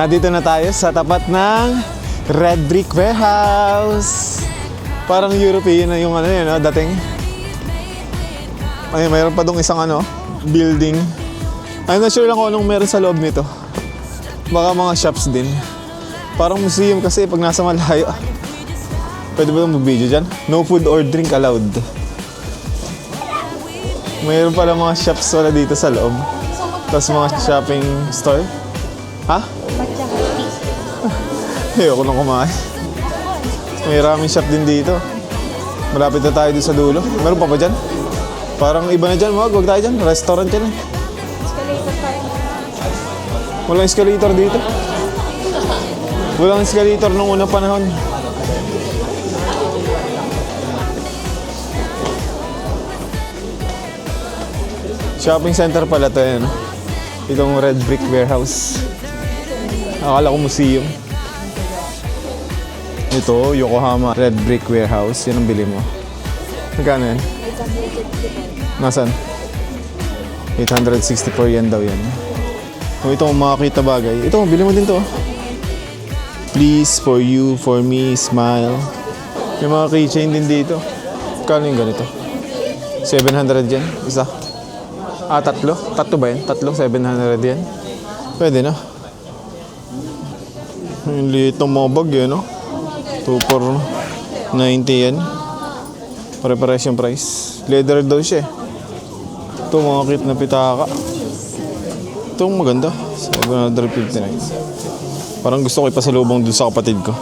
Nandito na tayo sa tapat ng Red Brick Warehouse. Parang European na yung ano yun, no? Dating. Ay, mayroon pa dong isang ano, building. I'm not sure lang kung anong meron sa loob nito. Baka mga shops din. Parang museum kasi pag nasa malayo. Pwede ba itong mag-video dyan? No food or drink allowed. Mayroon pala mga shops wala dito sa loob. Tapos mga shopping store. Ha? Ayoko nang kumain. May raming shop din dito. Malapit na tayo dito sa dulo. Meron pa ba dyan? Parang iba na dyan, wag tayo dyan. Restaurant yan eh. Walang escalator dito. Walang escalator nung unang panahon. Shopping center pala to yan. Itong Red Brick Warehouse. Akala ko museum. Ito, Yokohama Red Brick Warehouse. Yan ang bili mo. Magkano yan? Nasaan? 864 yen daw yan. O ito kung makakita bagay. Ito, bili mo din to. Please, for you, for me, smile. May mga keychain din dito. Kano yung ganito? 700 yen. Isa. Tatlo? Tatlo ba yan? Tatlo? 700 yen? Pwede na. Yung liit ng mga bag yan, no? 2 for 90 yen. Pare-pares yung price. Leather daw siya eh. Ito mga cute na pitaka. Itong maganda. 759. Parang gusto ko ipasalubong dun sa kapatid ko.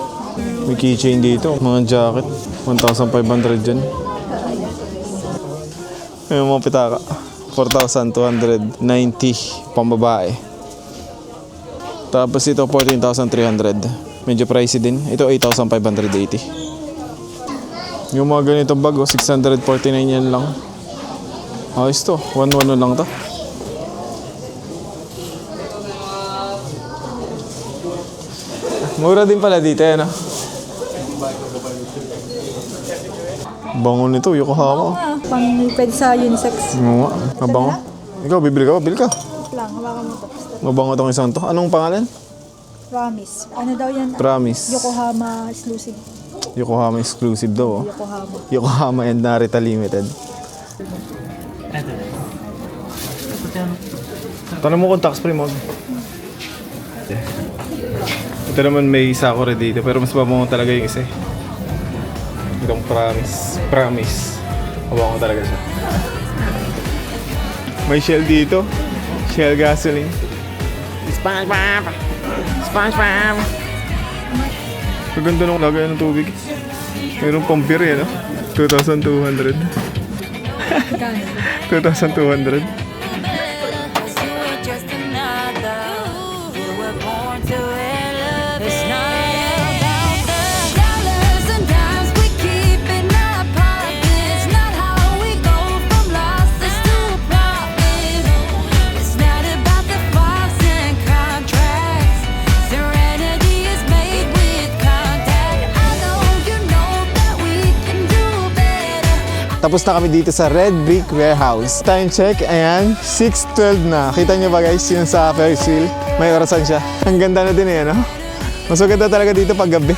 May keychain dito. Mga jacket. 1,500 dyan. May mga pitaka. 4,290 pambabae. Tapos ito 14,300. Medyo pricey din. Ito 8,580. Yung mga ganitong bag, 649 yan lang. Ayos to. 1,1 lang to. Mura din pala dito, ano? Bango nito, Yokohama. Pang pwede sa unisex. Oo nga. Mabango. Ikaw, bibili ka ba? Bili ka. Wait lang, hawakan mo to. Mabango tong isang to. Anong pangalan? Promise. Ano daw yan? Promise. Yokohama exclusive. Yokohama exclusive daw. Oh. Yokohama. Yokohama and Narita Limited. Tanong mo kung tax free mo. Ito naman may Sakura dito pero mas mabango talaga yung isa eh. Itong Promise. Promise. Mabango talaga siya. May Shell dito. Shell gasoline. SpongeBob! SpongeBob! Maganda nung lagay ng tubig. Mayroong pang beer eh, no? 2,200. 2,200. Just another. We were born to love. It's not about the dollars and dimes we keep in our pockets. Not how we go from losses to profit. It's not about the files and contracts. Serenity is made with contact. I know you know that we can do better. Tapos na kami dito sa Red Brick Warehouse. Time check, ayan, 6:12 na. Kita nyo ba guys, yun sa Ferris wheel? May orasan siya. Ang ganda na din eh, no? Mas maganda talaga dito pag gabi.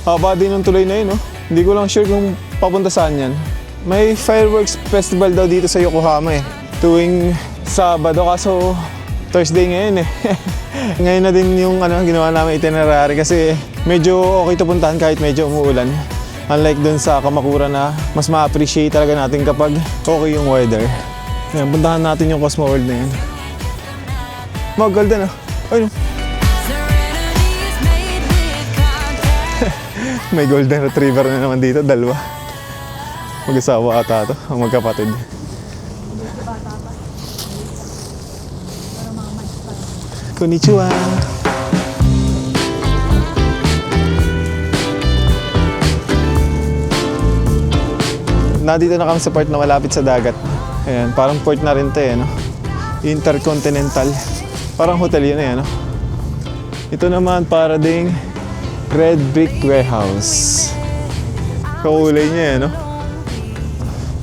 Haba din ng tuloy na yun, no? Hindi ko lang sure kung papunta saan yan. May fireworks festival daw dito sa Yokohama eh. Tuwing Sabado, kaso Thursday ngayon eh. Ngayon na din yung ginawa namin itinerary kasi medyo okay to puntahan kahit medyo umuulan. Unlike dun sa Kamakura na mas ma-appreciate talaga natin kapag okay yung weather. Ayan, puntahan natin yung Cosmo World na yan. Mga golden ah. Ayun. Serenity is made with contact. May golden retriever na naman dito, dalawa. Mag-asawa ata ito, ang magkapatid. Konnichiwa! Nandito na kami sa port na malapit sa dagat. Ayan, parang port na rin ito eh, no? Intercontinental. Parang hotel yun eh, no? Ito naman para ding Red Brick Warehouse. Kakulay niya eh, no?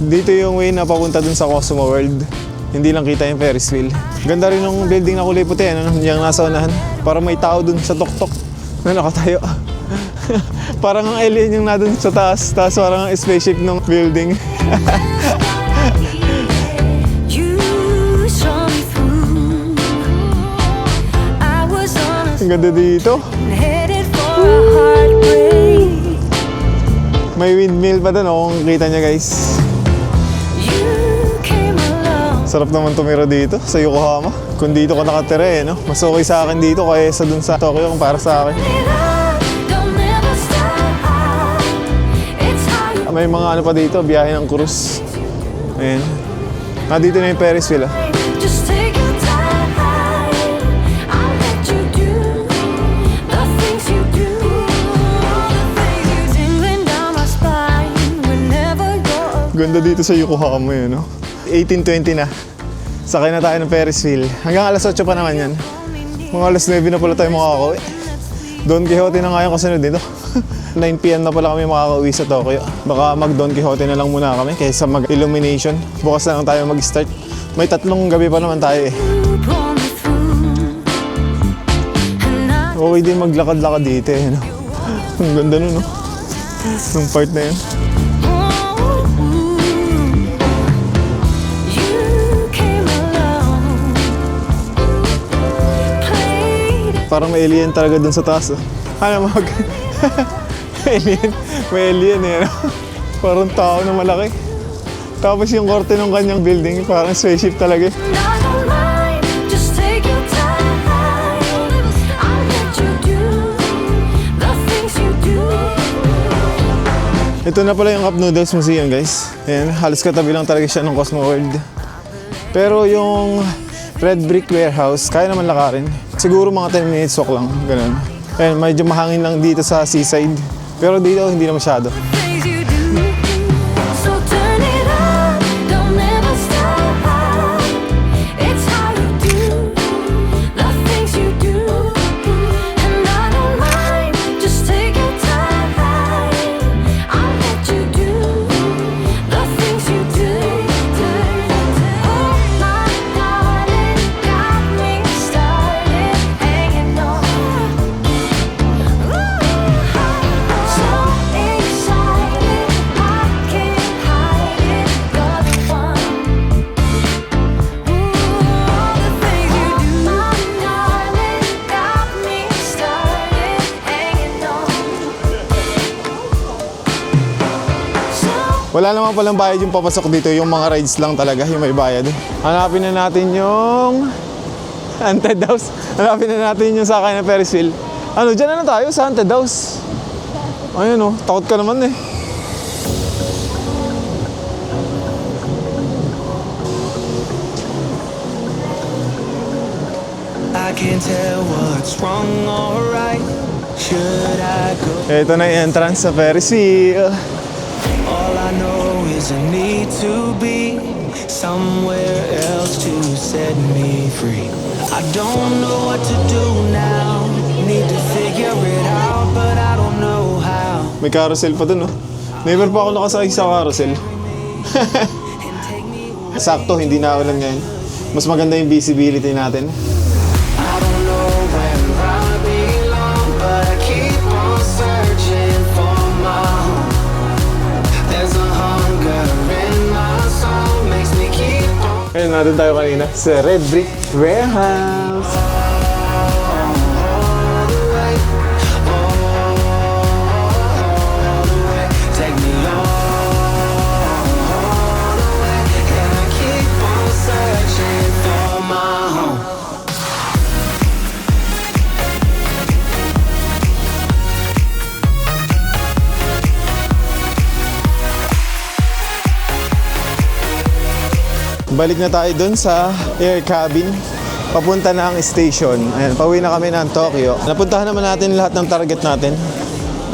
Dito yung way na papunta dun sa Cosmo World. Hindi lang kita yung Ferris wheel. Ganda rin ng building na kulay puti, ano, yung nasa unahan. Para may tao dun sa tuktok na nakatayo. Parang ang alien yung nadun sa taas. Tapos parang ang spaceship ng building. You saw me through. I was on a Ang ganda dito. headed for a heartbreak. May windmill pa dun, oh, kung kita niya guys. You came along. Sarap naman tumira dito sa Yokohama. Kung dito ko nakatira eh, no? Mas okay sa akin dito kaysa dun sa Tokyo kung para sa akin. Don't never stop. It's how you May mga ano pa dito, biyahe ng cruise. Ayan. Dito na yung Ferris wheel, ah. just take your time. I'll let you do the things you do. The things you tingling down my spine whenever you're Ganda dito sa Yokohama yun, no? 18:20 na. Sakay na tayo ng Ferris wheel. Hanggang alas 8 pa naman yan. Mga alas 9 na pala tayo makakauwi. Don Quixote na nga yung kasunod dito. 9 p.m. na pala kami makakauwi sa Tokyo. Baka mag Don Quixote na lang muna kami kaysa mag Illumination. Bukas na lang tayo mag-start. May 3 gabi pa naman tayo eh. pull me through. And I Okay din maglakad-lakad dito eh, no? Ang ganda nun, no? Nung part na yun. You came along. Played Parang may alien talaga dun sa taas. Oh. Ano mag... alien. May alien eh. No? Parang tao na malaki. Tapos yung korte ng kanyang building, parang spaceship talaga eh. and I don't mind. Just take your time. I'll let you do the things you do. Ito na pala yung Cup Noodles Museum, guys. Ayan, halos katabi lang talaga siya ng Cosmo World. Pero yung Red Brick Warehouse, kaya naman lakarin. Siguro mga 10 minutes walk lang, ganun. Ayan, medyo mahangin lang dito sa seaside. Pero dito, hindi na masyado. Things you do. So turn it up. Don't ever stop. It's how you do the things you do. And I don't mind. Just take your time. I'll let you do the things you do. Oh my darling, got me started hanging on. So excited, I can't hide it. You're the one. The things you do, my darling, got me started hanging on. Wala naman palang bayad yung papasok dito, yung mga rides lang talaga, yung may bayad. Hanapin na natin yung Haunted House. Hanapin na natin yung sakay ng Ferris wheel. Ano, dyan na lang tayo sa Haunted House. Ayun oh, takot ka naman eh. I can't tell what's wrong or right. Should I go? Ito na yung entrance sa Ferris wheel. All I know is I need to be somewhere else to set me free. I don't know what to do now. Need to figure it out, but I don't know how. May carousel pa dun, oh. Never pa ako nakasakay sa carousel. Sakto, hindi na ulan ngayon. Mas maganda yung visibility natin. I don't know where I belong, but I keep on searching for my home. There's a hunger in my soul, makes me keep on. Ayun, natin tayo kanina sa Red Brick Warehouse. Take me all the way, and I keep on searching for my home. Balik na tayo dun sa air cabin. Papunta na ang station. Ayan, pauwi na kami ng Tokyo. Napuntahan naman natin lahat ng target natin.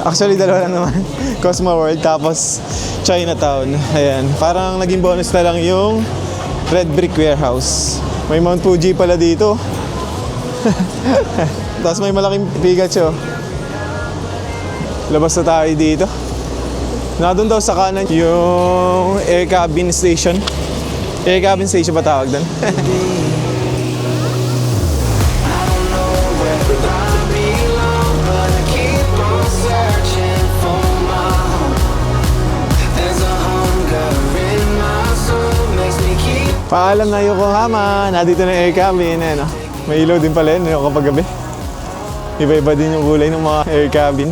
Actually, dalawa lang naman. Cosmo World, tapos Chinatown. Ayan, parang naging bonus na lang yung Red Brick Warehouse. May Mount Fuji pala dito. Tapos may malaking Pikachu. Labas na tayo dito. Nandun daw sa kanan yung air cabin station. Air cabin station ba tawag doon? I don't know where I belong, but I keep on searching for my home. There's a hunger in my soul, makes me keep. Paalam na Yokohama. Nandito na yung air cabin. Eh, no? May ilaw din pala yun kapag gabi. Iba-iba din yung kulay ng mga air cabin.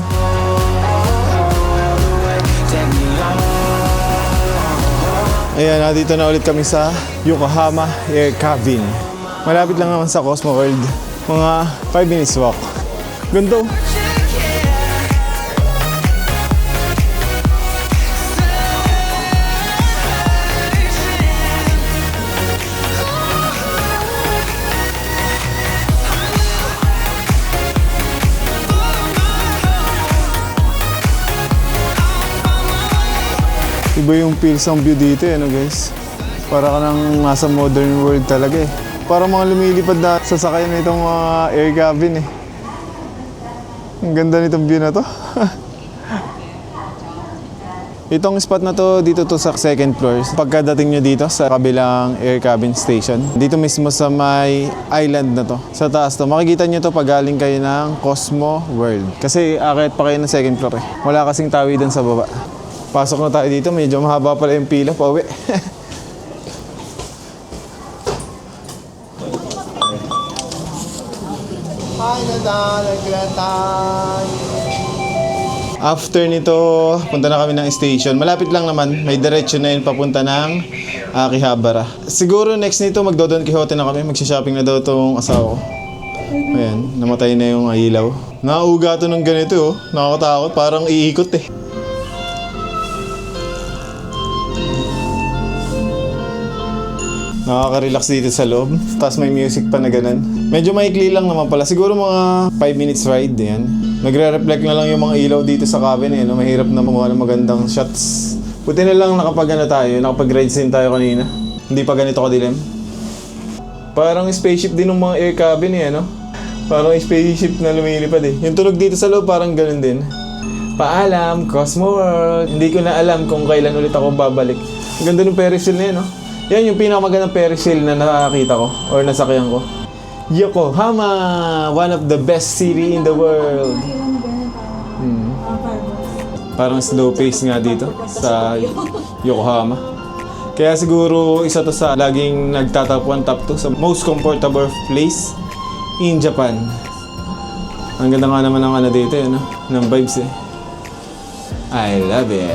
Take me on. Ayan, nandito na ulit kami sa Yokohama Air Cabin. Malapit lang naman sa Cosmo World. Mga 5 minutes walk. Ganito. Iba yung feels ng view dito ano guys. Para ka nang nasa modern world talaga eh. Para mga lumilipad na sasakay na itong mga air cabin eh. Ang ganda nitong view na to. Itong spot na to, dito to sa second floor. Pagkadating nyo dito sa kabilang air cabin station, dito mismo sa may island na to, sa taas to, makikita nyo to pag galing kayo ng Cosmo World. Kasi akit pa kayo ng second floor eh. Wala kasing tawidan sa baba. Pasok na tayo dito, medyo mahaba pala yung pila pa uwi. After nito, punta na kami ng station. Malapit lang naman, may diretso na yun papunta ng Akihabara. Siguro next nito, magdo-Don Quixote na kami. Magsha-shopping na daw itong asawa ko. Ayan, namatay na yung ilaw. Nauga to ng ganito oh. Nakakatakot, parang iikot eh. Nakaka-relax dito sa loob. Tapos may music pa na ganun. Medyo maikli lang naman pala. Siguro mga 5 minutes ride yan. Nagre-reflect na lang yung mga ilaw dito sa cabin eh. No? Mahirap na mamuha ng magandang shots. Buti na lang nakapag-ride din tayo kanina. Hindi pa ganito kadilim. Parang spaceship din ng mga air cabin eh. No? Parang spaceship na lumilipad eh. Yung tunog dito sa loob parang ganun din. Paalam, Cosmo World. Hindi ko na alam kung kailan ulit ako babalik. Ang ganda ng Ferris wheel na yun, no? Yan yung pinakamagandang Ferris wheel na nakakita ko or nasakyan ko. Yokohama! One of the best city in the world. Parang slow pace nga dito sa Yokohama. Kaya siguro isa to sa laging nagtatap 1 top 2 sa most comfortable place in Japan. Ang ganda nga naman ng ano dito, no? Ng vibes eh. I love it.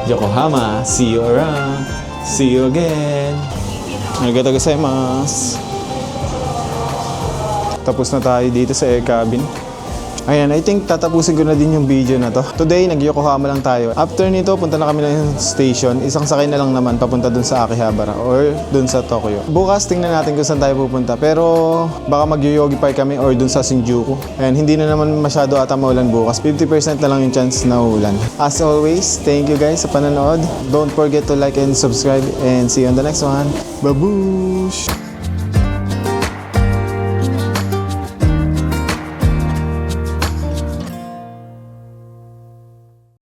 Yokohama, see you around. See you again. Arigatou gozaimasu. Tapos na tayo dito sa air cabin. Ayan, I think tatapusin ko na din yung video na to. Today, nag-Yokohama lang tayo. After nito, punta na kami ng station. Isang sakay na lang naman papunta dun sa Akihabara or dun sa Tokyo. Bukas, tingnan natin kung saan tayo pupunta. Pero baka mag-Yoyogi Park kami or dun sa Shinjuku. And hindi na naman masyado ata maulan bukas. 50% na lang yung chance na ulan. As always, thank you guys sa panonood. Don't forget to like and subscribe and see you on the next one. Babush!